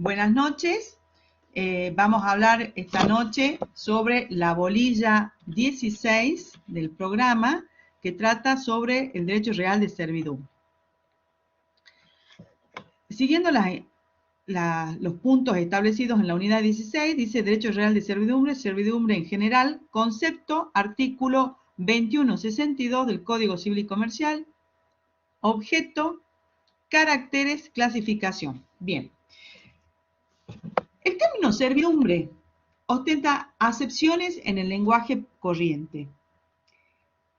Buenas noches. Vamos a hablar esta noche sobre la bolilla 16 del programa que trata sobre el derecho real de servidumbre. Siguiendo los puntos establecidos en la unidad 16, dice derecho real de servidumbre, servidumbre en general, concepto, artículo 2162 del Código Civil y Comercial, objeto, caracteres, clasificación. Bien. El término servidumbre ostenta acepciones en el lenguaje corriente.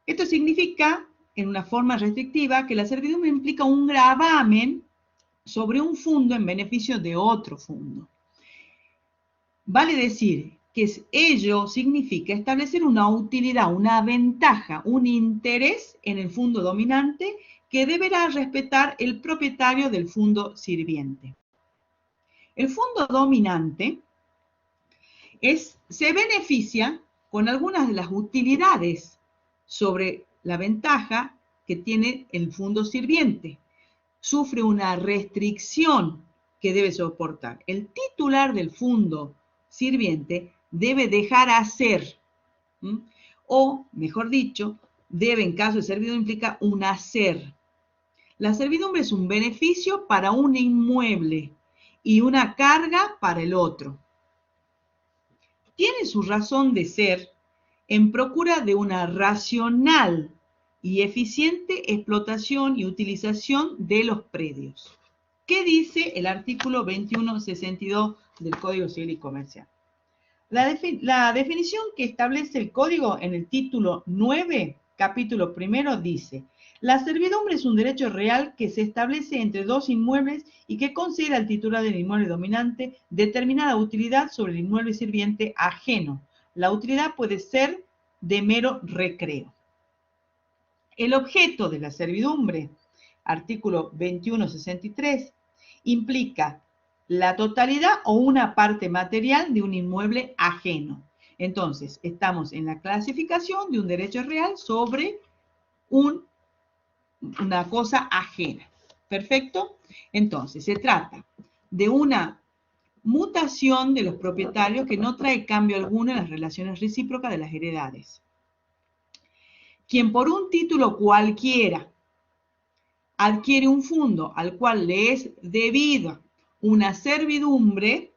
Esto significa, en una forma restrictiva, que la servidumbre implica un gravamen sobre un fundo en beneficio de otro fundo. Vale decir que ello significa establecer una utilidad, una ventaja, un interés en el fundo dominante que deberá respetar el propietario del fundo sirviente. El fundo dominante se beneficia con algunas de las utilidades sobre la ventaja que tiene el fundo sirviente. Sufre una restricción que debe soportar. El titular del fundo sirviente debe dejar hacer, o, mejor dicho, debe, en caso de servidumbre, implica un hacer. La servidumbre es un beneficio para un inmueble y una carga para el otro. Tiene su razón de ser en procura de una racional y eficiente explotación y utilización de los predios. ¿Qué dice el artículo 2162 del Código Civil y Comercial? La definición que establece el Código en el título 9, capítulo primero, dice: la servidumbre es un derecho real que se establece entre dos inmuebles y que concede al titular del inmueble dominante determinada utilidad sobre el inmueble sirviente ajeno. La utilidad puede ser de mero recreo. El objeto de la servidumbre, artículo 2163, implica la totalidad o una parte material de un inmueble ajeno. Entonces, estamos en la clasificación de un derecho real sobre una cosa ajena. ¿Perfecto? Entonces, se trata de una mutación de los propietarios que no trae cambio alguno en las relaciones recíprocas de las heredades. Quien por un título cualquiera adquiere un fundo al cual le es debida una servidumbre,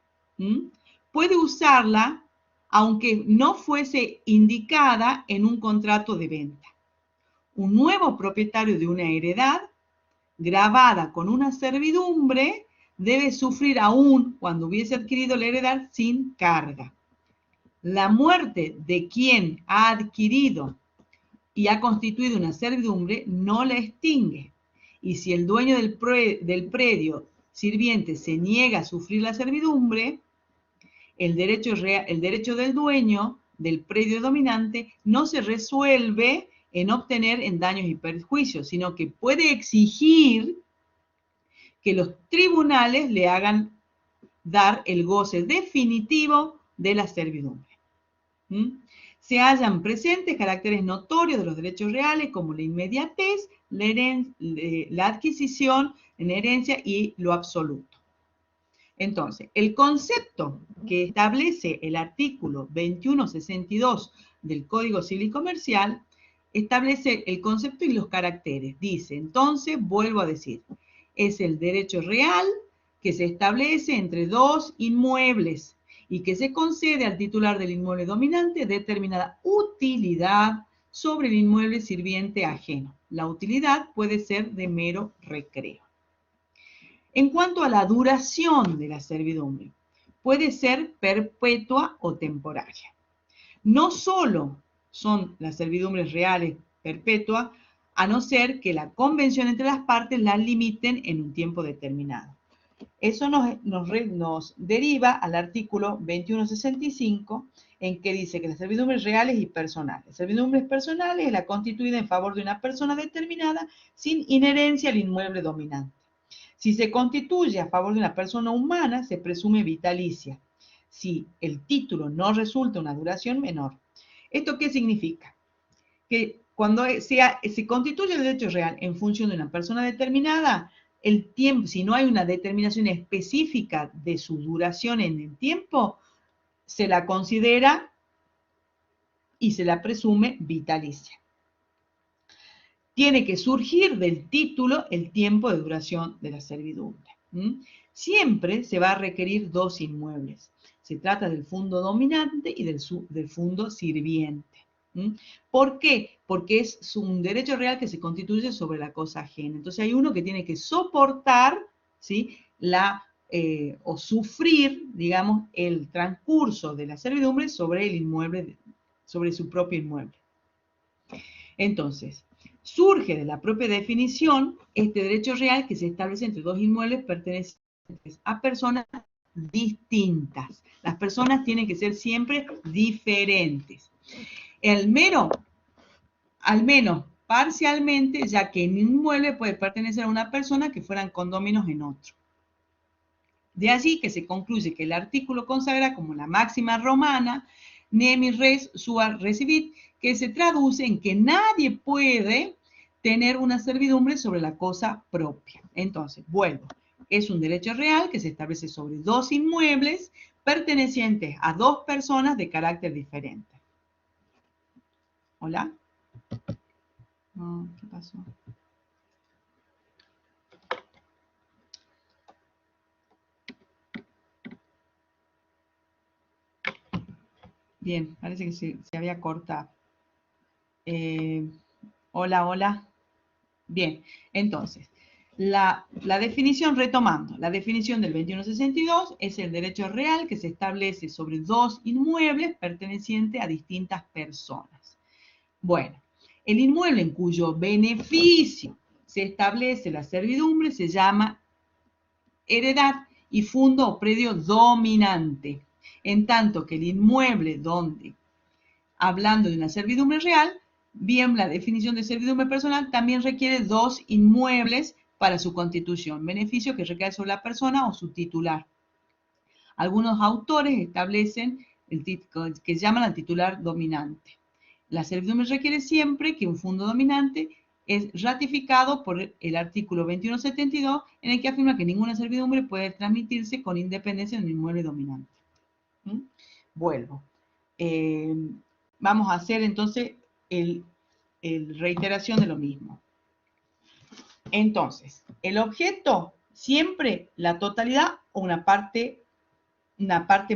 puede usarla aunque no fuese indicada en un contrato de venta. Un nuevo propietario de una heredad grabada con una servidumbre debe sufrir aún cuando hubiese adquirido la heredad sin carga. La muerte de quien ha adquirido y ha constituido una servidumbre no la extingue. Y si el dueño del predio sirviente se niega a sufrir la servidumbre, el derecho del dueño del predio dominante no se resuelve en obtener en daños y perjuicios, sino que puede exigir que los tribunales le hagan dar el goce definitivo de la servidumbre. Se hallan presentes caracteres notorios de los derechos reales como la inmediatez, la adquisición en herencia y lo absoluto. Entonces, el concepto que establece el artículo 2162 del Código Civil y Comercial establece el concepto y los caracteres. Dice, entonces, vuelvo a decir, es el derecho real que se establece entre dos inmuebles y que se concede al titular del inmueble dominante determinada utilidad sobre el inmueble sirviente ajeno. La utilidad puede ser de mero recreo. En cuanto a la duración de la servidumbre, puede ser perpetua o temporaria. No solo son las servidumbres reales perpetuas, a no ser que la convención entre las partes las limiten en un tiempo determinado. Eso nos deriva al artículo 2165, en que dice que las servidumbres reales y personales. Las servidumbres personales es la constituida en favor de una persona determinada sin inherencia al inmueble dominante. Si se constituye a favor de una persona humana, se presume vitalicia. Si el título no resulta una duración menor. ¿Esto qué significa? Que cuando se constituye el derecho real en función de una persona determinada, el tiempo, si no hay una determinación específica de su duración en el tiempo, se la considera y se la presume vitalicia. Tiene que surgir del título el tiempo de duración de la servidumbre. Siempre se va a requerir dos inmuebles. Se trata del fundo dominante y del fundo sirviente. ¿Por qué? Porque es un derecho real que se constituye sobre la cosa ajena. Entonces hay uno que tiene que soportar, ¿sí?, o sufrir, digamos, el transcurso de la servidumbre sobre el inmueble, sobre su propio inmueble. Entonces, surge de la propia definición este derecho real que se establece entre dos inmuebles pertenecientes a personas distintas. Las personas tienen que ser siempre diferentes. Al menos parcialmente, ya que en un inmueble puede pertenecer a una persona que fueran condóminos en otro. De allí que se concluye que el artículo consagra como la máxima romana, nemi res sua recibit, que se traduce en que nadie puede tener una servidumbre sobre la cosa propia. Entonces, vuelvo, es un derecho real que se establece sobre dos inmuebles pertenecientes a dos personas de carácter diferente. ¿Hola? No, ¿qué pasó? Bien, parece que se había cortado. Hola, hola. Bien, entonces, la definición, retomando, la definición del 2162 es el derecho real que se establece sobre dos inmuebles pertenecientes a distintas personas. Bueno, el inmueble en cuyo beneficio se establece la servidumbre se llama heredad y fundo o predio dominante, en tanto que el inmueble donde, hablando de una servidumbre real, bien la definición de servidumbre personal también requiere dos inmuebles para su constitución, beneficio que recae sobre la persona o su titular. Algunos autores establecen que llaman al titular dominante. La servidumbre requiere siempre que un fundo dominante es ratificado por el artículo 2172, en el que afirma que ninguna servidumbre puede transmitirse con independencia de un inmueble dominante. Vuelvo. Vamos a hacer entonces el reiteración de lo mismo. Entonces, el objeto, siempre la totalidad o una parte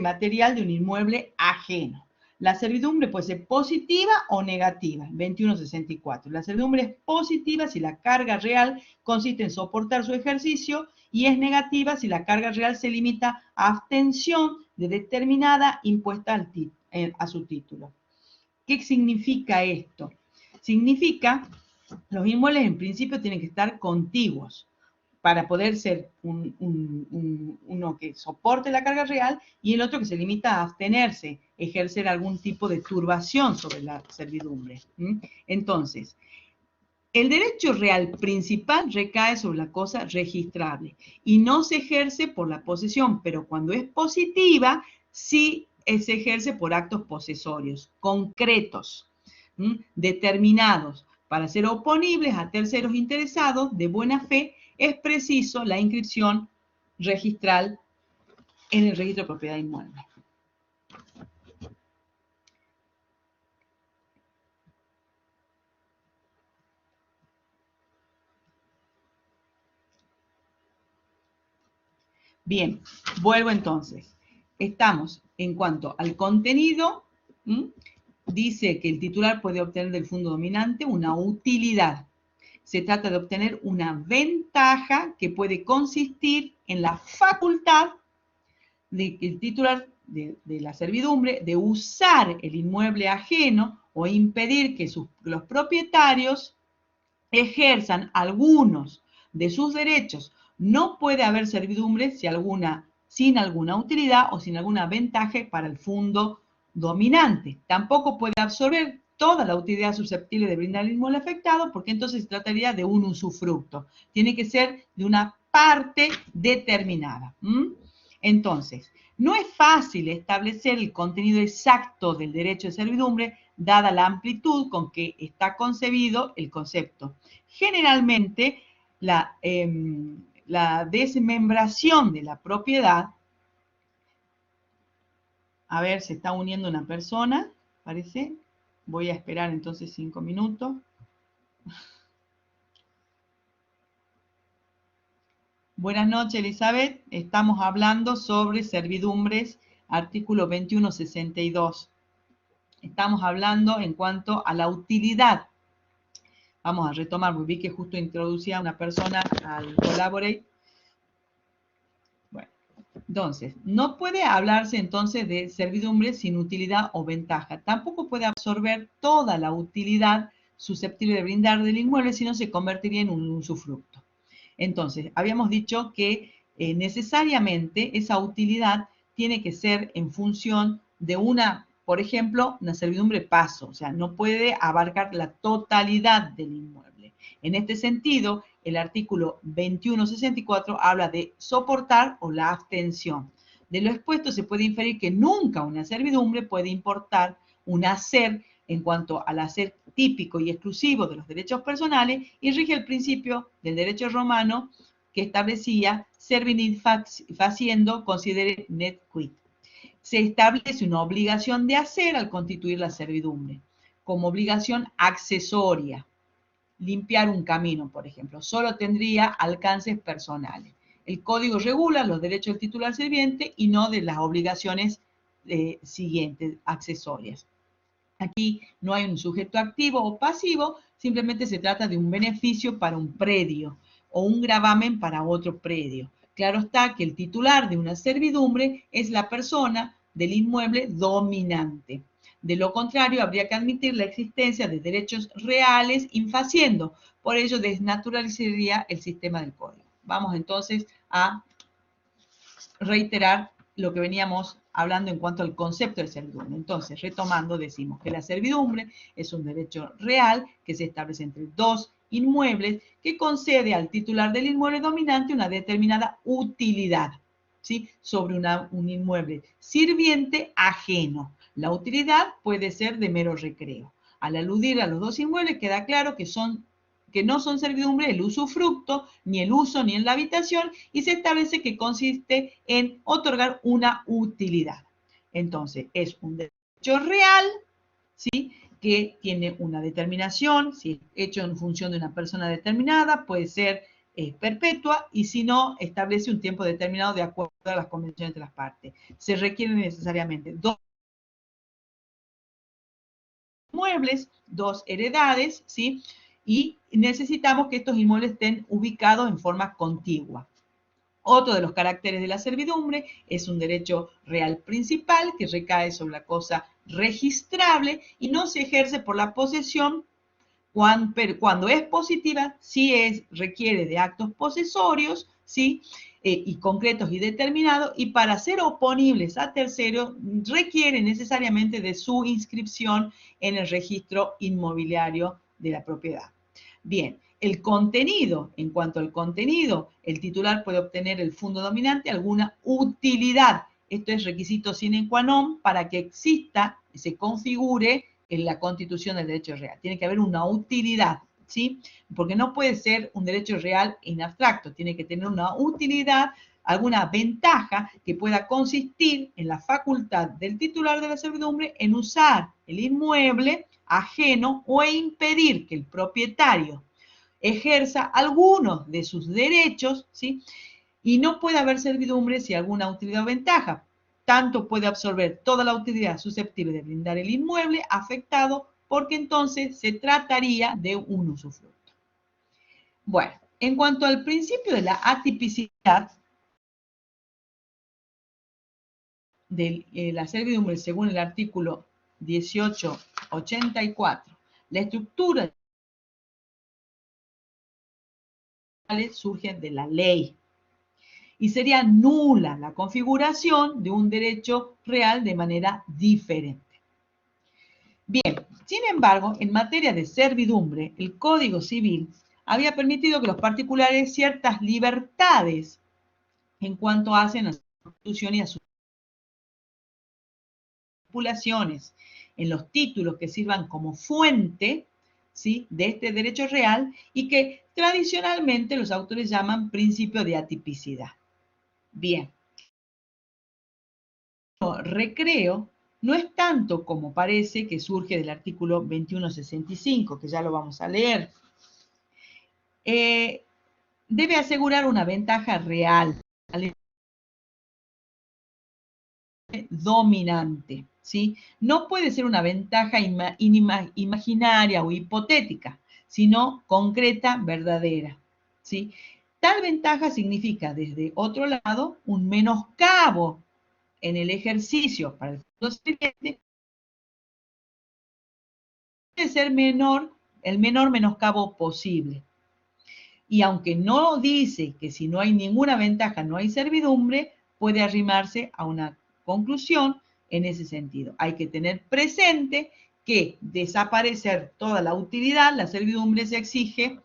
material de un inmueble ajeno. La servidumbre puede ser positiva o negativa, 2164. La servidumbre es positiva si la carga real consiste en soportar su ejercicio y es negativa si la carga real se limita a abstención de determinada impuesta a su título. ¿Qué significa esto? Significa, los inmuebles en principio tienen que estar contiguos para poder ser uno que soporte la carga real y el otro que se limita a abstenerse, ejercer algún tipo de turbación sobre la servidumbre. Entonces, el derecho real principal recae sobre la cosa registrable y no se ejerce por la posesión, pero cuando es positiva, sí se ejerce por actos posesorios, concretos, determinados, para ser oponibles a terceros interesados de buena fe. Es preciso la inscripción registral en el registro de propiedad inmueble. Bien, vuelvo entonces. Estamos en cuanto al contenido, dice que el titular puede obtener del fundo dominante una utilidad. Se trata de obtener una ventaja que puede consistir en la facultad del titular de la servidumbre de usar el inmueble ajeno o impedir que los propietarios ejerzan algunos de sus derechos. No puede haber servidumbre sin alguna utilidad o sin alguna ventaja para el fundo dominante. Tampoco puede absorber toda la utilidad susceptible de brindar el inmueble afectado, porque entonces se trataría de un usufructo. Tiene que ser de una parte determinada. Entonces, no es fácil establecer el contenido exacto del derecho de servidumbre, dada la amplitud con que está concebido el concepto. Generalmente, la desmembración de la propiedad. A ver, se está uniendo una persona, parece. Voy a esperar entonces 5 minutos. Buenas noches, Elizabeth. Estamos hablando sobre servidumbres, artículo 2162. Estamos hablando en cuanto a la utilidad. Vamos a retomar, porque vi que justo introducía a una persona al Collaborate. Bueno, entonces, no puede hablarse entonces de servidumbre sin utilidad o ventaja. Tampoco puede absorber toda la utilidad susceptible de brindar del inmueble, sino se convertiría en un usufructo. Entonces, habíamos dicho que necesariamente esa utilidad tiene que ser en función de una, por ejemplo, una servidumbre paso, o sea, no puede abarcar la totalidad del inmueble. En este sentido, el artículo 2164 habla de soportar o la abstención. De lo expuesto se puede inferir que nunca una servidumbre puede importar un hacer en cuanto al hacer típico y exclusivo de los derechos personales y rige el principio del derecho romano que establecía servinit faciendo considere net quid. Se establece una obligación de hacer al constituir la servidumbre, como obligación accesoria. Limpiar un camino, por ejemplo, solo tendría alcances personales. El código regula los derechos del titular sirviente y no de las obligaciones siguientes, accesorias. Aquí no hay un sujeto activo o pasivo, simplemente se trata de un beneficio para un predio o un gravamen para otro predio. Claro está que el titular de una servidumbre es la persona del inmueble dominante. De lo contrario, habría que admitir la existencia de derechos reales infaciendo. Por ello, desnaturalizaría el sistema del código. Vamos entonces a reiterar lo que veníamos hablando en cuanto al concepto de servidumbre. Entonces, retomando, decimos que la servidumbre es un derecho real que se establece entre dos inmuebles que concede al titular del inmueble dominante una determinada utilidad, ¿sí?, sobre un inmueble sirviente ajeno. La utilidad puede ser de mero recreo. Al aludir a los dos inmuebles queda claro que no son servidumbre el usufructo, ni el uso, ni en la habitación, y se establece que consiste en otorgar una utilidad. Entonces, es un derecho real, ¿sí?, que tiene una determinación, si es hecho en función de una persona determinada, puede ser perpetua, y si no, establece un tiempo determinado de acuerdo a las convenciones de las partes. Se requieren necesariamente dos inmuebles, dos heredades, ¿sí?, y necesitamos que estos inmuebles estén ubicados en forma contigua. Otro de los caracteres de la servidumbre es un derecho real principal que recae sobre la cosa registrable y no se ejerce por la posesión cuando es positiva, sí requiere de actos posesorios, ¿sí?, y concretos y determinados, y para ser oponibles a terceros requiere necesariamente de su inscripción en el registro inmobiliario de la propiedad. Bien, el contenido, en cuanto al contenido, el titular puede obtener el fondo dominante alguna utilidad. Esto es requisito sine qua non para que exista, se configure en la constitución del derecho real. Tiene que haber una utilidad, ¿sí? Porque no puede ser un derecho real en abstracto, tiene que tener una utilidad, alguna ventaja que pueda consistir en la facultad del titular de la servidumbre en usar el inmueble ajeno o impedir que el propietario ejerza algunos de sus derechos, ¿sí? Y no puede haber servidumbre si alguna utilidad o ventaja. Tanto puede absorber toda la utilidad susceptible de brindar el inmueble afectado, porque entonces se trataría de un usufructo. Bueno, en cuanto al principio de la atipicidad de la servidumbre según el artículo 1884, la estructura surge de la ley y sería nula la configuración de un derecho real de manera diferente. Bien, sin embargo, en materia de servidumbre, el Código Civil había permitido que los particulares ciertas libertades en cuanto hacen a su constitución y a sus estipulaciones en los títulos que sirvan como fuente, ¿sí?, de este derecho real y que tradicionalmente los autores llaman principio de atipicidad. Bien. Recreo no es tanto como parece que surge del artículo 2165, que ya lo vamos a leer. Debe asegurar una ventaja real dominante, ¿sí? No puede ser una ventaja imaginaria o hipotética, sino concreta, verdadera, ¿sí? Tal ventaja significa, desde otro lado, un menoscabo en el ejercicio para el fondo sirviente, debe ser el menor menoscabo posible. Y aunque no dice que si no hay ninguna ventaja no hay servidumbre, puede arrimarse a una conclusión en ese sentido. Hay que tener presente que desaparecer toda la utilidad, la servidumbre se exige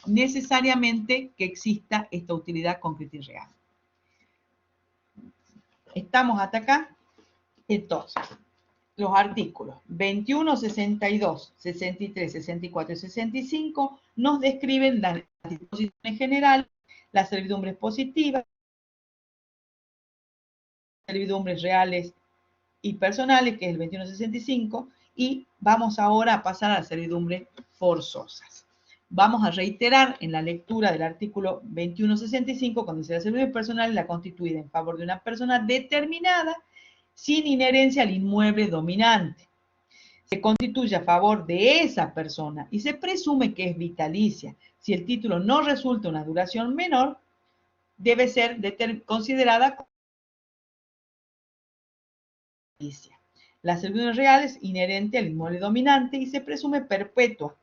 necesariamente que exista esta utilidad concreta y real. ¿Estamos hasta acá? Entonces, los artículos 21, 62, 63, 64 y 65 nos describen las disposiciones generales, las servidumbres positivas, servidumbres reales y personales, que es el 2165, y vamos ahora a pasar a las servidumbres forzosas. Vamos a reiterar en la lectura del artículo 2165, cuando dice la servidumbre personal, la constituida en favor de una persona determinada, sin inherencia al inmueble dominante. Se constituye a favor de esa persona y se presume que es vitalicia. Si el título no resulta una duración menor, debe ser considerada como vitalicia. La servidumbre real es inherente al inmueble dominante y se presume perpetua,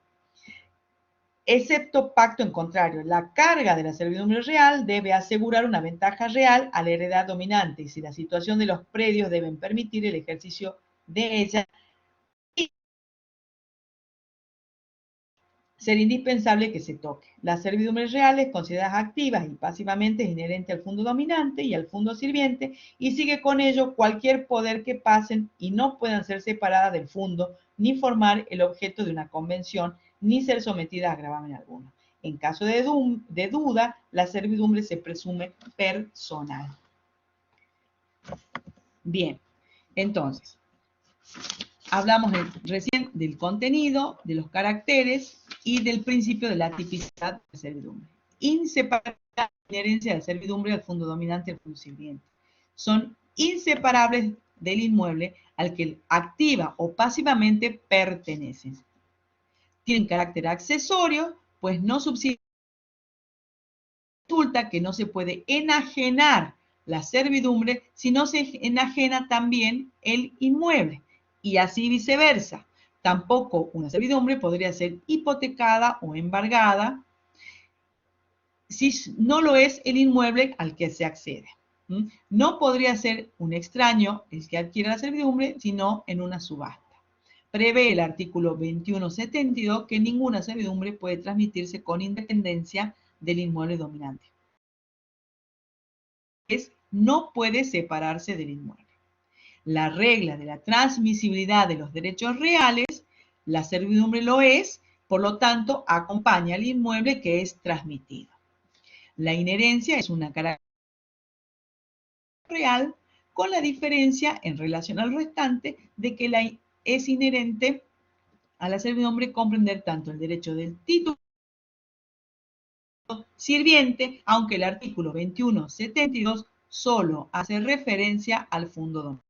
excepto pacto en contrario. La carga de la servidumbre real debe asegurar una ventaja real a la heredad dominante y si la situación de los predios deben permitir el ejercicio de ella, ser indispensable que se toque. Las servidumbres reales, consideradas activas y pasivamente, es inherente al fondo dominante y al fondo sirviente, y sigue con ello cualquier poder que pasen y no puedan ser separadas del fondo, ni formar el objeto de una convención, ni ser sometidas a gravamen alguno. En caso de duda, la servidumbre se presume personal. Bien, entonces, hablamos recién del contenido, de los caracteres y del principio de la tipicidad de la servidumbre. Inseparable la inherencia de la servidumbre al fondo dominante y al fondo sirviente. Son inseparables del inmueble al que activa o pasivamente pertenecen. Tienen carácter accesorio, pues no subsisten. Resulta que no se puede enajenar la servidumbre si no se enajena también el inmueble. Y así viceversa. Tampoco una servidumbre podría ser hipotecada o embargada si no lo es el inmueble al que se accede. No podría ser un extraño el que adquiera la servidumbre, sino en una subasta. Prevé el artículo 2172 que ninguna servidumbre puede transmitirse con independencia del inmueble dominante. No puede separarse del inmueble. La regla de la transmisibilidad de los derechos reales, la servidumbre lo es, por lo tanto, acompaña al inmueble que es transmitido. La inherencia es una característica real, con la diferencia en relación al restante de que es inherente a la servidumbre comprender tanto el derecho del título sirviente, aunque el artículo 2172 solo hace referencia al fondo dominante.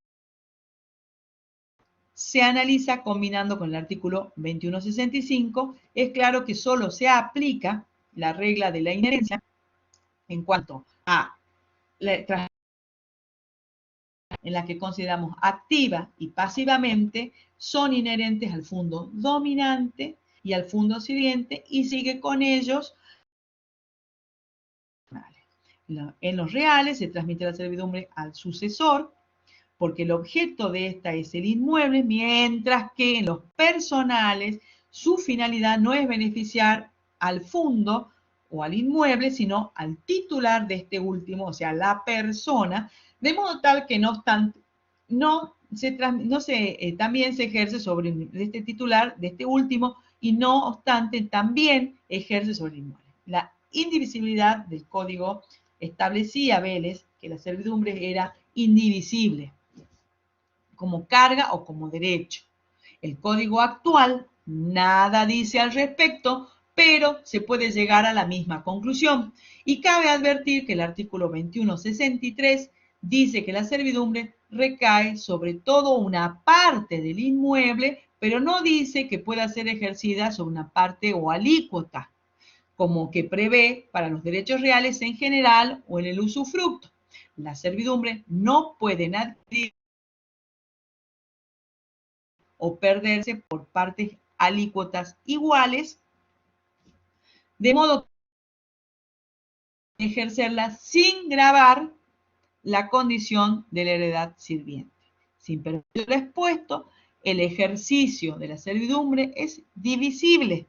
Se analiza combinando con el artículo 2165, es claro que solo se aplica la regla de la inherencia en cuanto a la en la que consideramos activa y pasivamente son inherentes al fondo dominante y al fondo sirviente y sigue con ellos. En los reales se transmite la servidumbre al sucesor, porque el objeto de esta es el inmueble, mientras que en los personales su finalidad no es beneficiar al fondo o al inmueble, sino al titular de este último, o sea, la persona, de modo tal que también se ejerce sobre este titular de este último y no obstante también ejerce sobre el inmueble. La indivisibilidad del código establecía Vélez que la servidumbre era indivisible, como carga o como derecho. El código actual nada dice al respecto, pero se puede llegar a la misma conclusión. Y cabe advertir que el artículo 2163 dice que la servidumbre recae sobre todo una parte del inmueble, pero no dice que pueda ser ejercida sobre una parte o alícuota, como que prevé para los derechos reales en general o en el usufructo. La servidumbre no pueden adquirir o perderse por partes alícuotas iguales, de modo que ejercerla sin gravar la condición de la heredad sirviente. Sin perjuicio de lo expuesto, el ejercicio de la servidumbre es divisible.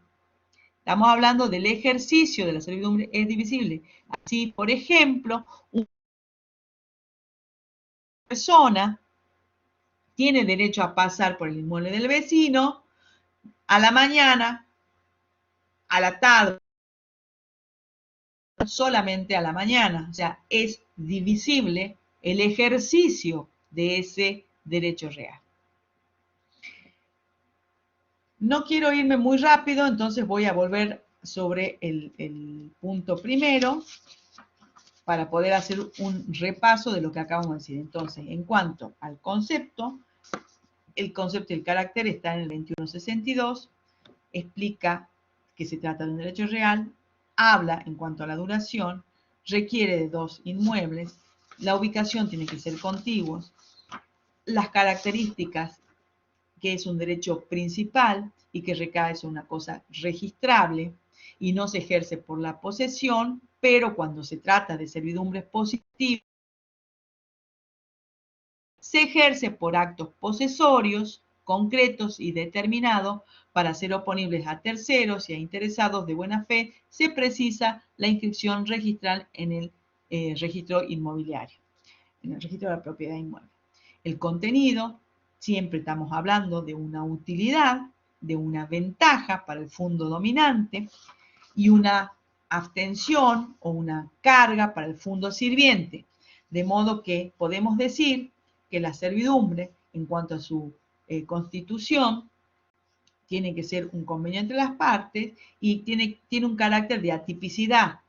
Estamos hablando del ejercicio de la servidumbre es divisible. Así, por ejemplo, una persona tiene derecho a pasar por el inmueble del vecino a la mañana, a la tarde, solamente a la mañana. O sea, es divisible el ejercicio de ese derecho real. No quiero irme muy rápido, entonces voy a volver sobre el punto primero para poder hacer un repaso de lo que acabamos de decir. Entonces, en cuanto al concepto, el concepto y el carácter está en el 2162, explica que se trata de un derecho real, habla en cuanto a la duración, requiere de 2 inmuebles, la ubicación tiene que ser contiguos, las características, que es un derecho principal y que recae sobre una cosa registrable y no se ejerce por la posesión, pero cuando se trata de servidumbres positivas, se ejerce por actos posesorios, concretos y determinados para ser oponibles a terceros y a interesados de buena fe, se precisa la inscripción registral en el registro inmobiliario, en el registro de la propiedad inmueble. El contenido, siempre estamos hablando de una utilidad, de una ventaja para el fondo dominante y una abstención o una carga para el fondo sirviente. De modo que podemos decir que la servidumbre, en cuanto a su constitución, tiene que ser un convenio entre las partes y tiene un carácter de atipicidad.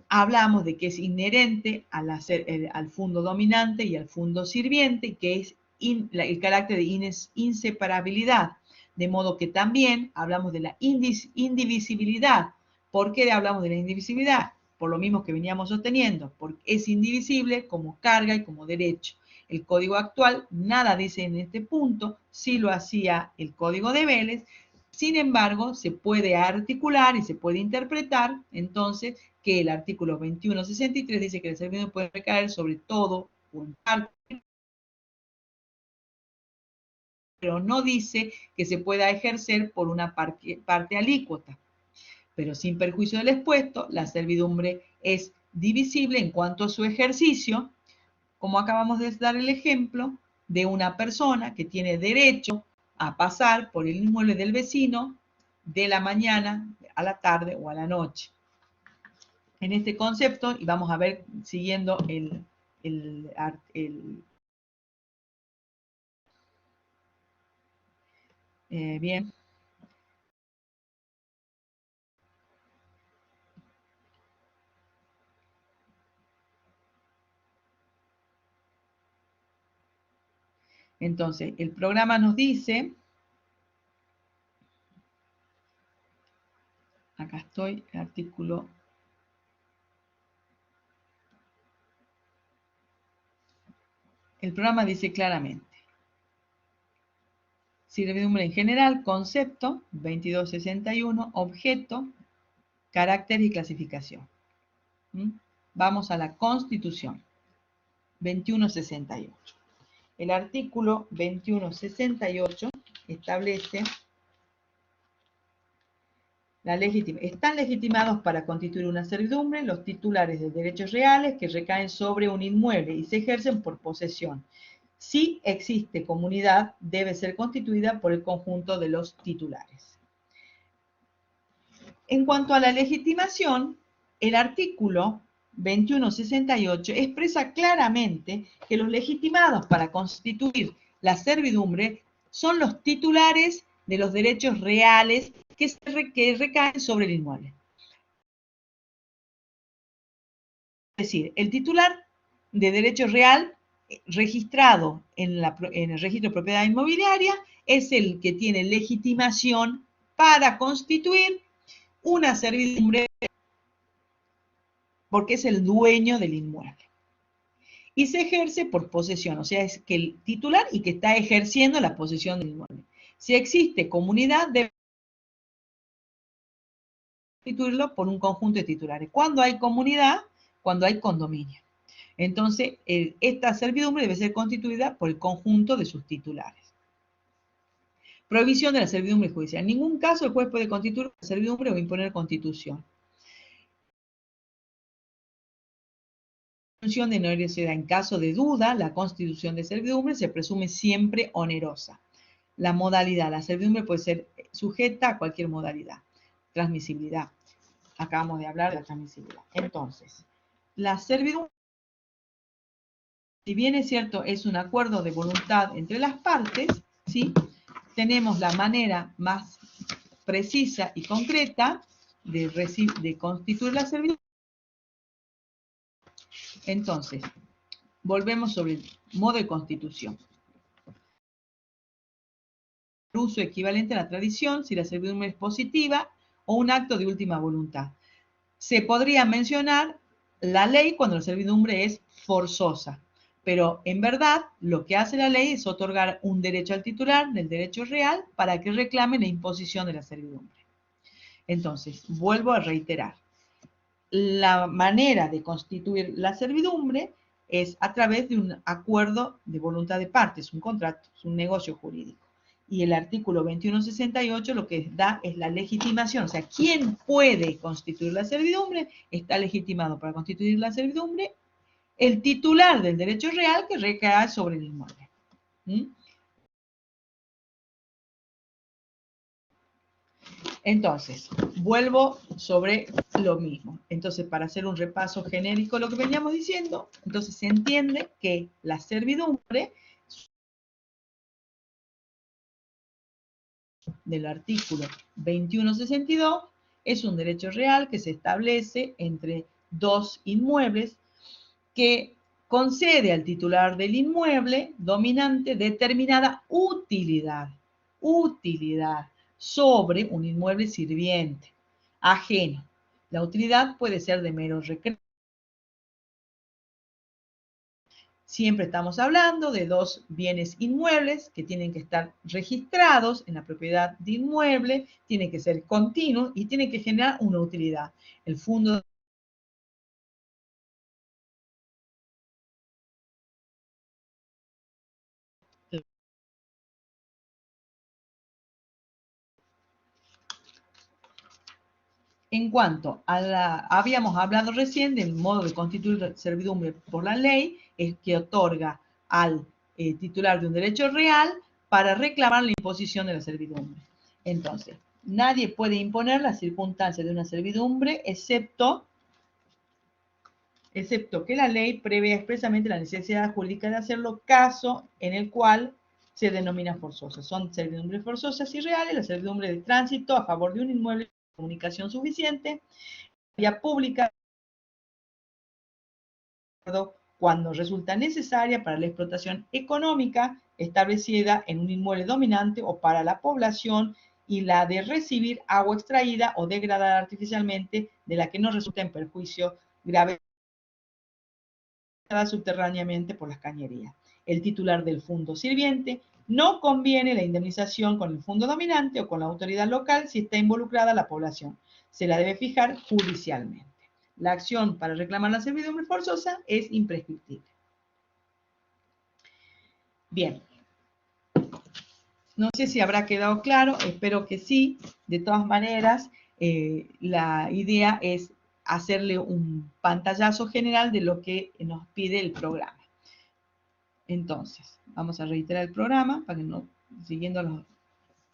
Hablamos de que es inherente al fondo dominante y al fondo sirviente, que es el carácter de inseparabilidad. De modo que también hablamos de la indivisibilidad. ¿Por qué hablamos de la indivisibilidad? Por lo mismo que veníamos sosteniendo, porque es indivisible como carga y como derecho. El código actual nada dice en este punto, sí lo hacía el código de Vélez. Sin embargo, se puede articular y se puede interpretar, entonces, que el artículo 2163 dice que el servidumbre puede recaer sobre todo o en parte, pero no dice que se pueda ejercer por una parte alícuota. Pero sin perjuicio del expuesto, la servidumbre es divisible en cuanto a su ejercicio, como acabamos de dar el ejemplo de una persona que tiene derecho a pasar por el inmueble del vecino de la mañana a la tarde o a la noche. En este concepto, y vamos a ver siguiendo bien. Entonces, el programa nos dice, acá estoy, el artículo, el programa dice claramente, servidumbre en general, concepto, 2261, objeto, carácter y clasificación. Vamos a la Constitución, 2168. El artículo 2168 establece están legitimados para constituir una servidumbre los titulares de derechos reales que recaen sobre un inmueble y se ejercen por posesión. Si existe comunidad, debe ser constituida por el conjunto de los titulares. En cuanto a la legitimación, el artículo 2168 expresa claramente que los legitimados para constituir la servidumbre son los titulares de los derechos reales que recaen sobre el inmueble. Es decir, el titular de derecho real registrado en el registro de propiedad inmobiliaria es el que tiene legitimación para constituir una servidumbre porque es el dueño del inmueble. Y se ejerce por posesión, o sea, es que el titular y que está ejerciendo la posesión del inmueble. Si existe comunidad, debe constituirlo por un conjunto de titulares. ¿Cuándo hay comunidad? Cuando hay condominio. Entonces, esta servidumbre debe ser constituida por el conjunto de sus titulares. Prohibición de la servidumbre judicial. En ningún caso el juez puede constituir una servidumbre o imponer constitución. Presunción de onerosidad. En caso de duda, la constitución de servidumbre se presume siempre onerosa. La modalidad. La servidumbre puede ser sujeta a cualquier modalidad. Transmisibilidad. Acabamos de hablar de la transmisibilidad. Entonces, la servidumbre, si bien es cierto, es un acuerdo de voluntad entre las partes, ¿sí? Tenemos la manera más precisa y concreta de constituir la servidumbre. Entonces, volvemos sobre el modo de constitución. El uso equivalente a la tradición, si la servidumbre es positiva o un acto de última voluntad. Se podría mencionar la ley cuando la servidumbre es forzosa, pero en verdad lo que hace la ley es otorgar un derecho al titular del derecho real para que reclame la imposición de la servidumbre. Entonces, vuelvo a reiterar. La manera de constituir la servidumbre es a través de un acuerdo de voluntad de partes, un contrato, es un negocio jurídico. Y el artículo 2168 lo que da es la legitimación, o sea, ¿quién puede constituir la servidumbre? Está legitimado para constituir la servidumbre el titular del derecho real que recae sobre el inmueble. Entonces, vuelvo sobre lo mismo. Entonces, para hacer un repaso genérico de lo que veníamos diciendo, entonces se entiende que la servidumbre del artículo 2162 es un derecho real que se establece entre dos inmuebles que concede al titular del inmueble dominante determinada utilidad sobre un inmueble sirviente, ajeno. La utilidad puede ser de mero recreo. Siempre estamos hablando de dos bienes inmuebles que tienen que estar registrados en la propiedad de inmueble, tienen que ser continuos y tienen que generar una utilidad. El fondo En cuanto a habíamos hablado recién del modo de constituir servidumbre por la ley, es que otorga al titular de un derecho real para reclamar la imposición de la servidumbre. Entonces, nadie puede imponer las circunstancias de una servidumbre excepto que la ley prevea expresamente la necesidad jurídica de hacerlo, caso en el cual se denomina forzosa. Son servidumbres forzosas y reales, la servidumbre de tránsito a favor de un inmueble de comunicación suficiente, vía pública, cuando resulta necesaria para la explotación económica establecida en un inmueble dominante o para la población y la de recibir agua extraída o degradada artificialmente de la que no resulta en perjuicio grave subterráneamente por las cañerías. El titular del fondo sirviente no conviene la indemnización con el fondo dominante o con la autoridad local si está involucrada la población. Se la debe fijar judicialmente. La acción para reclamar la servidumbre forzosa es imprescriptible. Bien. No sé si habrá quedado claro, espero que sí. De todas maneras, la idea es hacerle un pantallazo general de lo que nos pide el programa. Entonces, vamos a reiterar el programa para que no, siguiendo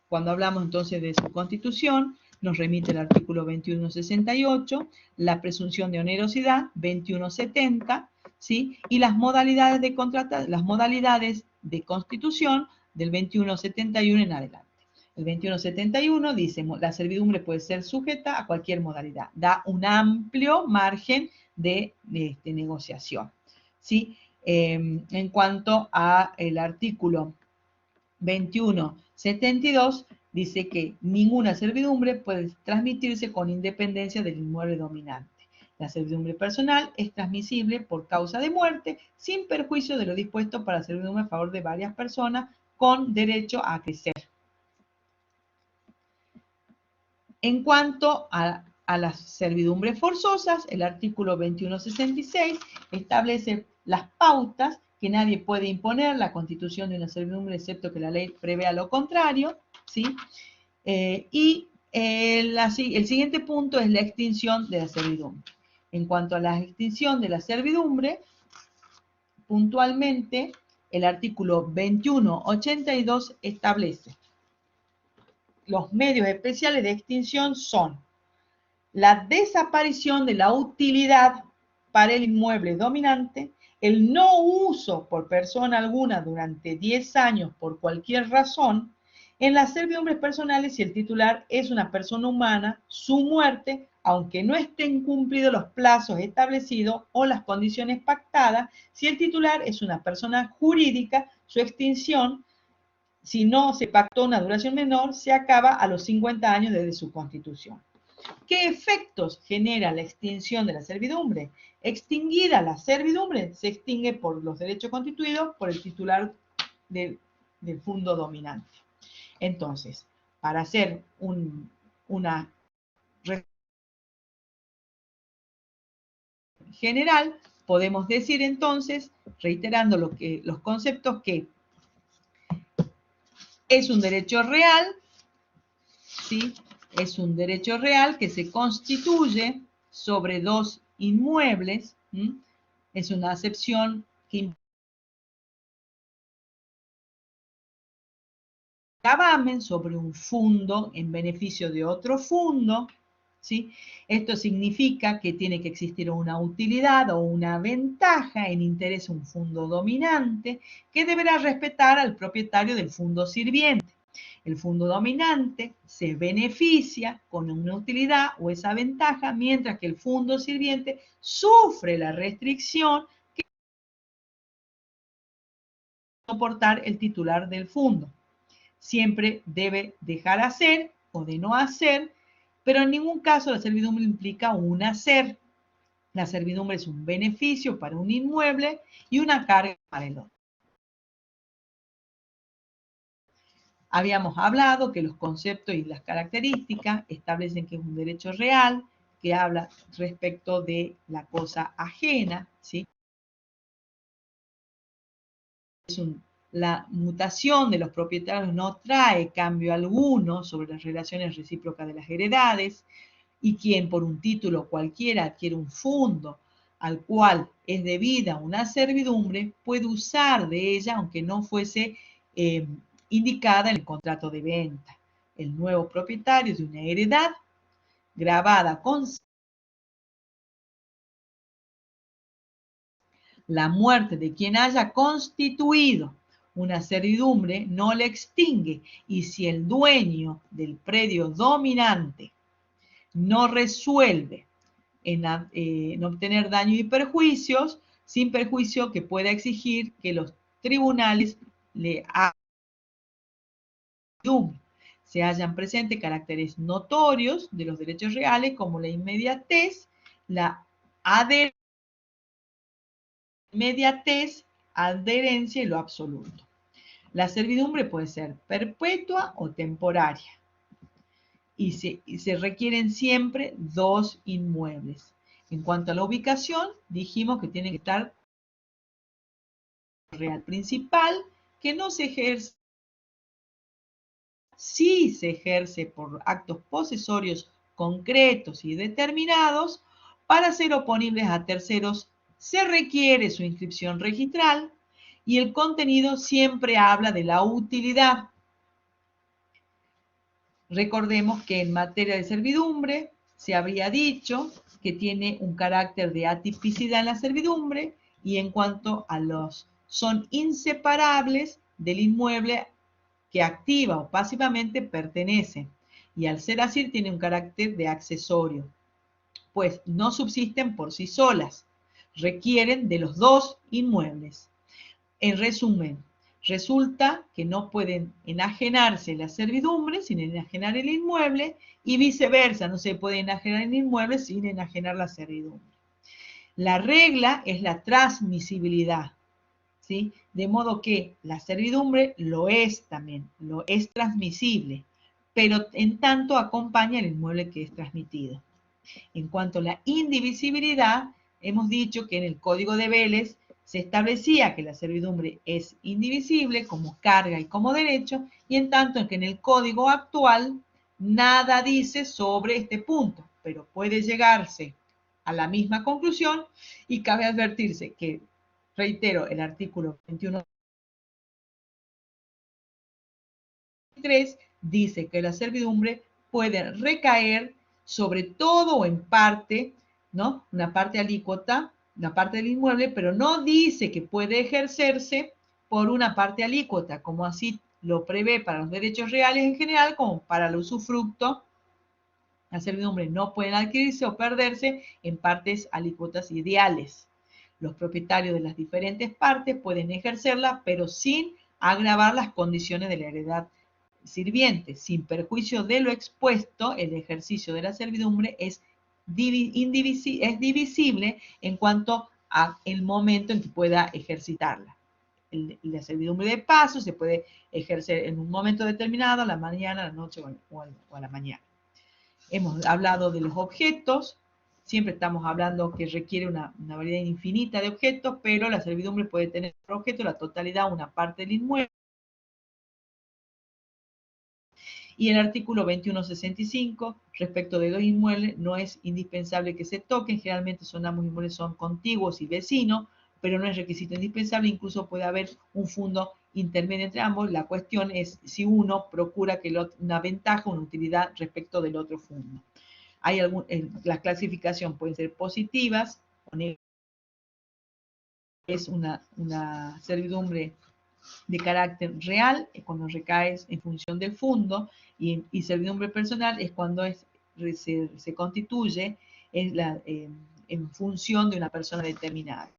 cuando hablamos entonces de su constitución, nos remite el artículo 2168, la presunción de onerosidad 2170, ¿sí? Y las modalidades de constitución del 2171 en adelante. El 2171 dice, la servidumbre puede ser sujeta a cualquier modalidad. Da un amplio margen de negociación, ¿sí? En cuanto al artículo 2172, dice que ninguna servidumbre puede transmitirse con independencia del inmueble dominante. La servidumbre personal es transmisible por causa de muerte sin perjuicio de lo dispuesto para la servidumbre a favor de varias personas con derecho a crecer. En cuanto a las servidumbres forzosas, el artículo 2166 establece las pautas que nadie puede imponer la constitución de una servidumbre excepto que la ley prevea lo contrario, ¿sí? El siguiente punto es la extinción de la servidumbre. En cuanto a la extinción de la servidumbre, puntualmente, el artículo 2182 establece los medios especiales de extinción son la desaparición de la utilidad para el inmueble dominante, el no uso por persona alguna durante 10 años por cualquier razón, en las servidumbres personales si el titular es una persona humana, su muerte, aunque no estén cumplidos los plazos establecidos o las condiciones pactadas, si el titular es una persona jurídica, su extinción, si no se pactó una duración menor, se acaba a los 50 años desde su constitución. ¿Qué efectos genera la extinción de la servidumbre? Extinguida la servidumbre, se extingue por los derechos constituidos por el titular del fundo dominante. Entonces, para hacer una general, podemos decir entonces, reiterando los conceptos, que es un derecho real, ¿sí? Es un derecho real que se constituye sobre dos inmuebles. Es una acepción que gravamen sobre un fundo en beneficio de otro fundo, ¿sí? Esto significa que tiene que existir una utilidad o una ventaja en interés de un fundo dominante que deberá respetar al propietario del fundo sirviente. El fundo dominante se beneficia con una utilidad o esa ventaja, mientras que el fundo sirviente sufre la restricción que soportar el titular del fundo. Siempre debe dejar hacer o de no hacer, pero en ningún caso la servidumbre implica un hacer. La servidumbre es un beneficio para un inmueble y una carga para el otro. Habíamos hablado que los conceptos y las características establecen que es un derecho real, que habla respecto de la cosa ajena, ¿sí? La mutación de los propietarios no trae cambio alguno sobre las relaciones recíprocas de las heredades, y quien por un título cualquiera adquiere un fundo al cual es debida una servidumbre, puede usar de ella aunque no fuese indicada en el contrato de venta. El nuevo propietario de una heredad grabada con la muerte de quien haya constituido una servidumbre no le extingue, y si el dueño del predio dominante no resuelve en obtener daños y perjuicios, sin perjuicio que pueda exigir que los tribunales le hagan se hallan presentes caracteres notorios de los derechos reales como la inmediatez, adherencia y lo absoluto. La servidumbre puede ser perpetua o temporaria y se requieren siempre dos inmuebles. En cuanto a la ubicación, dijimos que tiene que estar real principal, que no se ejerce, si se ejerce por actos posesorios concretos y determinados, para ser oponibles a terceros se requiere su inscripción registral, Y el contenido siempre habla de la utilidad. Recordemos que en materia de servidumbre se habría dicho que tiene un carácter de atipicidad en la servidumbre y en cuanto a los son inseparables del inmueble que activa o pasivamente pertenece. Y al ser así tiene un carácter de accesorio, pues no subsisten por sí solas, requieren de los dos inmuebles. En resumen, resulta que no pueden enajenarse la servidumbre sin enajenar el inmueble y viceversa, no se puede enajenar el inmueble sin enajenar la servidumbre. La regla es la transmisibilidad, ¿sí? De modo que la servidumbre lo es también, lo es transmisible, pero en tanto acompaña el inmueble que es transmitido. En cuanto a la indivisibilidad, hemos dicho que en el Código de Vélez se establecía que la servidumbre es indivisible como carga y como derecho, y en tanto que en el Código actual nada dice sobre este punto, pero puede llegarse a la misma conclusión y cabe advertirse que, reitero, el artículo 21.3 dice que la servidumbre puede recaer sobre todo o en parte, ¿no? Una parte alícuota, una parte del inmueble, pero no dice que puede ejercerse por una parte alícuota, como así lo prevé para los derechos reales en general, como para el usufructo. Las servidumbre no pueden adquirirse o perderse en partes alícuotas ideales. Los propietarios de las diferentes partes pueden ejercerla, pero sin agravar las condiciones de la heredad sirviente. Sin perjuicio de lo expuesto, el ejercicio de la servidumbre es divisible en cuanto a el momento en que pueda ejercitarla. La servidumbre de paso se puede ejercer en un momento determinado, a la mañana, a la noche o a la mañana. Hemos hablado de los objetos, siempre estamos hablando que requiere una variedad infinita de objetos, pero la servidumbre puede tener por objeto la totalidad, una parte del inmueble. Y el artículo 2165, respecto de los inmuebles, no es indispensable que se toquen, generalmente ambos inmuebles son contiguos y vecinos, pero no es requisito indispensable, incluso puede haber un fondo intermedio entre ambos. La cuestión es si uno procura que una ventaja, una utilidad respecto del otro fondo. Las clasificaciones pueden ser positivas, es una servidumbre de carácter real, es cuando recae en función del fondo, y servidumbre personal es cuando se constituye en función de una persona determinada.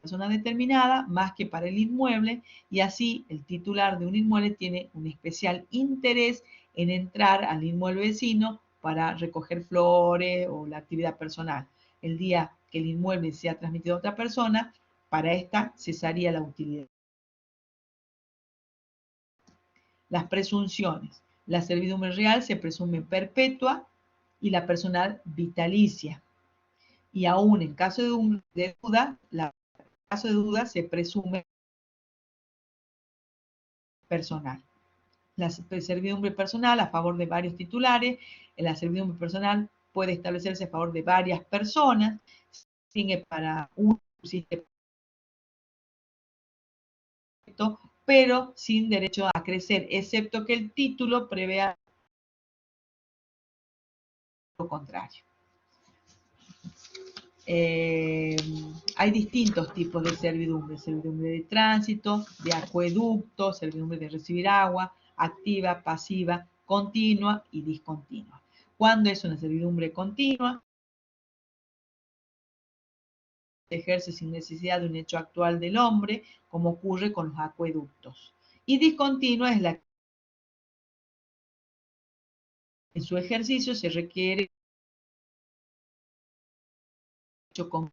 Persona determinada más que para el inmueble, y así el titular de un inmueble tiene un especial interés en entrar al inmueble vecino para recoger flores o la actividad personal. El día que el inmueble sea transmitido a otra persona, para esta cesaría la utilidad. Las presunciones. La servidumbre real se presume perpetua y la personal vitalicia. Y aún en caso de duda, se presume personal. La servidumbre personal a favor de varios titulares. La servidumbre personal puede establecerse a favor de varias personas, sin que para un sistema, pero sin derecho a crecer, excepto que el título prevea lo contrario. Hay distintos tipos de servidumbre: servidumbre de tránsito, de acueducto, servidumbre de recibir agua, activa, pasiva, continua y discontinua. ¿Cuándo es una servidumbre continua? Se ejerce sin necesidad de un hecho actual del hombre, como ocurre con los acueductos. Y discontinua es la que en su ejercicio se requiere hecho con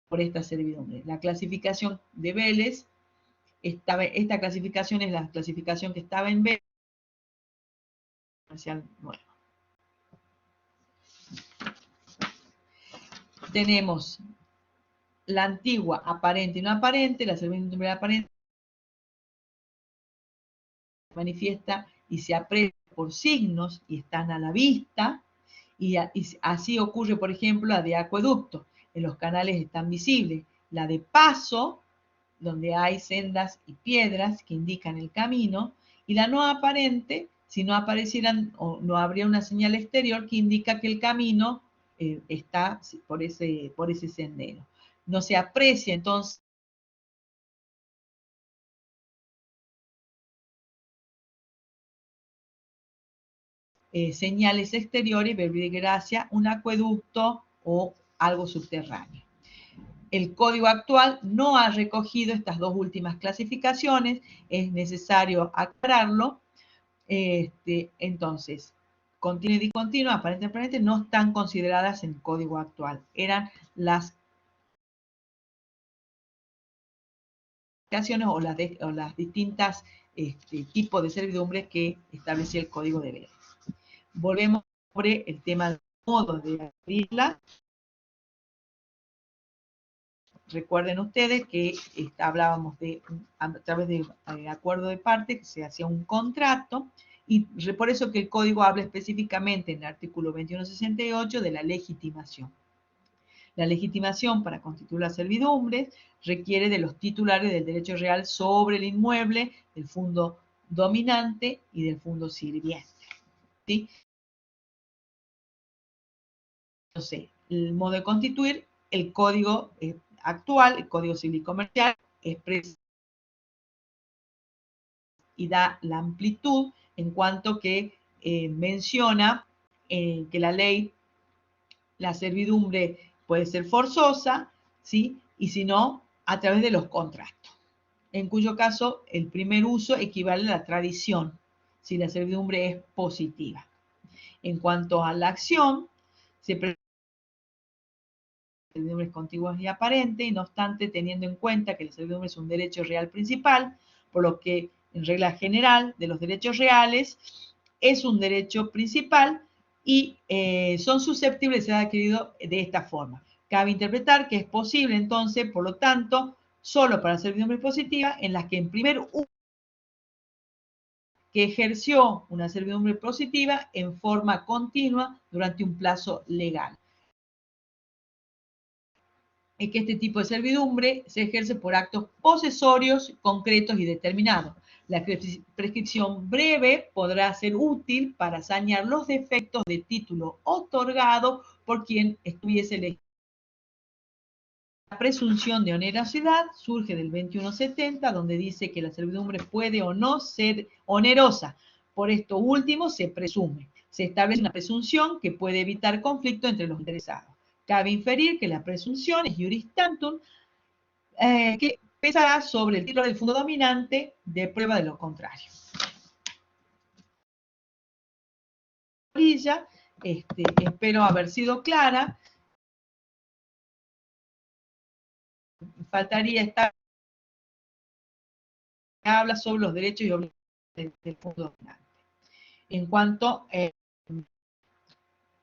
por esta servidumbre. La clasificación de Vélez, esta clasificación es la clasificación que estaba en Vélez, nuevo. Tenemos la antigua aparente y no aparente, la servidumbre aparente manifiesta y se aprecia por signos y están a la vista, y así ocurre, por ejemplo, la de acueducto. En los canales están visibles. La de paso, donde hay sendas y piedras que indican el camino, y la no aparente, si no aparecieran o no habría una señal exterior que indica que el camino está por ese sendero. No se aprecia entonces señales exteriores, verbigracia, un acueducto o algo subterráneo. El código actual no ha recogido estas dos últimas clasificaciones, es necesario aclararlo. Entonces, continua y discontinua, aparentemente no están consideradas en el código actual. Eran las clasificaciones o las distintas tipos de servidumbres que establecía el código de Beres. Volvemos sobre el tema del modo de abrirla. Recuerden ustedes que hablábamos a través de acuerdo de parte, que se hacía un contrato, y por eso que el código habla específicamente en el artículo 2168 de la legitimación. La legitimación para constituir las servidumbres requiere de los titulares del derecho real sobre el inmueble, del fondo dominante y del fondo sirviente. ¿Sí? Entonces, el modo de constituir, el código actual, el Código Civil y Comercial, expresa y da la amplitud en cuanto que menciona que la ley, la servidumbre puede ser forzosa, ¿sí? Y si no, a través de los contratos, en cuyo caso el primer uso equivale a la tradición, si la servidumbre es positiva. En cuanto a la acción, se servidumbre contiguas y aparente, y no obstante, teniendo en cuenta que la servidumbre es un derecho real principal, por lo que en regla general de los derechos reales es un derecho principal y son susceptibles de ser adquiridos de esta forma. Cabe interpretar que es posible entonces, por lo tanto, solo para servidumbre positiva en las que en primer uso que ejerció una servidumbre positiva en forma continua durante un plazo legal. Es que este tipo de servidumbre se ejerce por actos posesorios concretos y determinados. La prescripción breve podrá ser útil para sanear los defectos de título otorgado por quien estuviese elegido. La presunción de onerosidad surge del 2170, donde dice que la servidumbre puede o no ser onerosa. Por esto último se presume. Se establece una presunción que puede evitar conflicto entre los interesados. Cabe inferir que la presunción es juris tantum, que pesará sobre el título del fondo dominante de prueba de lo contrario. Espero haber sido clara. Faltaría esta que habla sobre los derechos y obligaciones del fondo dominante. En cuanto a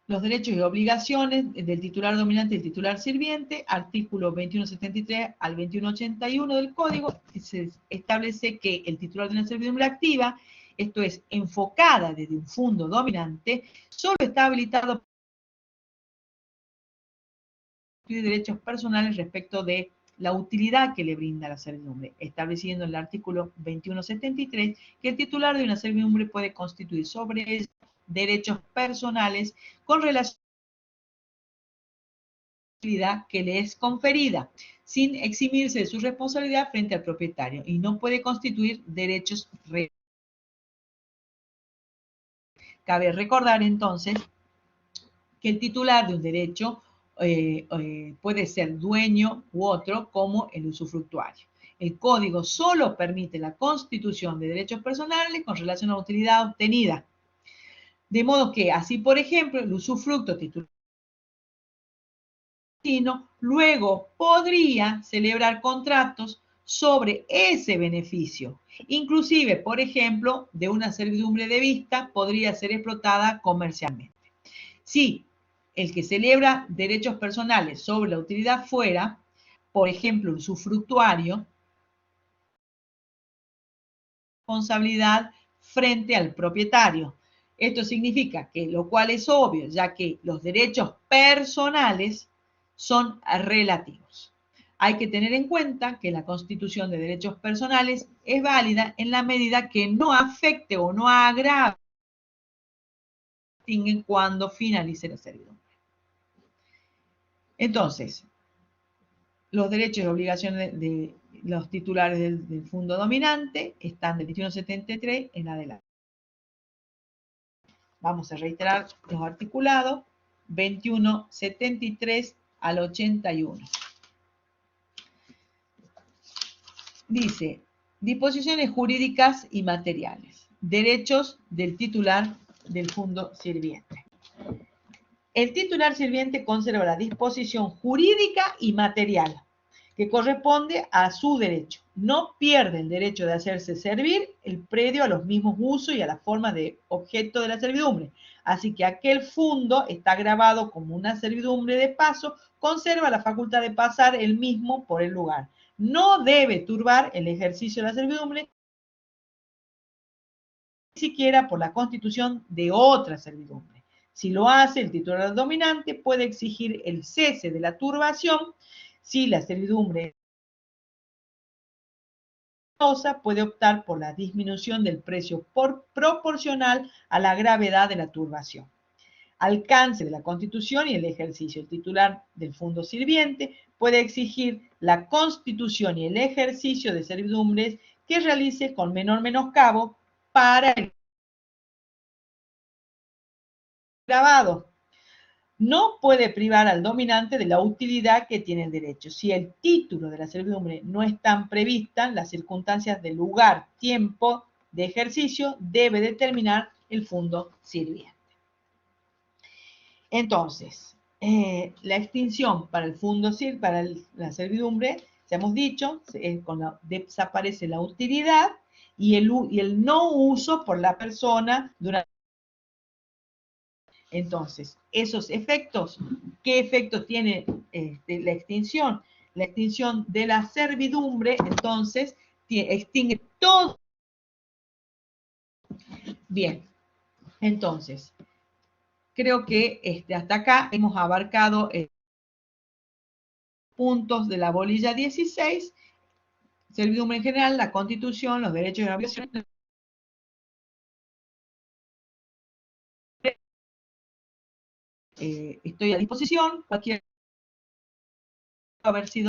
los derechos y obligaciones del titular dominante y el titular sirviente, artículo 2173 al 2181 del Código, se establece que el titular de una servidumbre activa, esto es, enfocada desde un fondo dominante, solo está habilitado para derechos personales respecto de la utilidad que le brinda la servidumbre, estableciendo en el artículo 2173 que el titular de una servidumbre puede constituir sobre derechos personales con relación que le es conferida, sin eximirse de su responsabilidad frente al propietario, y no puede constituir derechos reales. Cabe recordar entonces que el titular de un derecho puede ser dueño u otro, como el usufructuario. El código solo permite la constitución de derechos personales con relación a la utilidad obtenida. De modo que, así por ejemplo, el usufructo titular luego podría celebrar contratos sobre ese beneficio. Inclusive, por ejemplo, de una servidumbre de vista podría ser explotada comercialmente. Si el que celebra derechos personales sobre la utilidad fuera, por ejemplo, el usufructuario, responsabilidad frente al propietario. Esto significa que, lo cual es obvio, ya que los derechos personales son relativos. Hay que tener en cuenta que la constitución de derechos personales es válida en la medida que no afecte o no agrave cuando finalice la servidumbre. Entonces, los derechos y obligaciones de los titulares del fondo dominante están del 2173 en adelante. Vamos a reiterar los articulados 2173 al 81. Dice, disposiciones jurídicas y materiales, derechos del titular del fondo sirviente. El titular sirviente conserva la disposición jurídica y material que corresponde a su derecho. No pierde el derecho de hacerse servir el predio a los mismos usos y a la forma de objeto de la servidumbre. Así que aquel fondo está grabado como una servidumbre de paso, conserva la facultad de pasar el mismo por el lugar. No debe turbar el ejercicio de la servidumbre, ni siquiera por la constitución de otra servidumbre. Si lo hace, el titular dominante puede exigir el cese de la turbación si la servidumbre puede optar por la disminución del precio proporcional a la gravedad de la turbación. Alcance de la Constitución y el ejercicio. El titular del fondo sirviente puede exigir la constitución y el ejercicio de servidumbres que realice con menor menoscabo para el grabado. No puede privar al dominante de la utilidad que tiene el derecho. Si el título de la servidumbre no están previstas, las circunstancias de lugar, tiempo de ejercicio debe determinar el fondo sirviente. Entonces, la extinción para el fondo para la servidumbre, ya hemos dicho, desaparece la utilidad y el no uso por la persona durante. Entonces, esos efectos, ¿qué efecto tiene la extinción? La extinción de la servidumbre, entonces, extingue todo. Bien, entonces, creo que hasta acá hemos abarcado puntos de la bolilla 16, servidumbre en general, la Constitución, los derechos y las obligaciones. Estoy a disposición, cualquier haber sido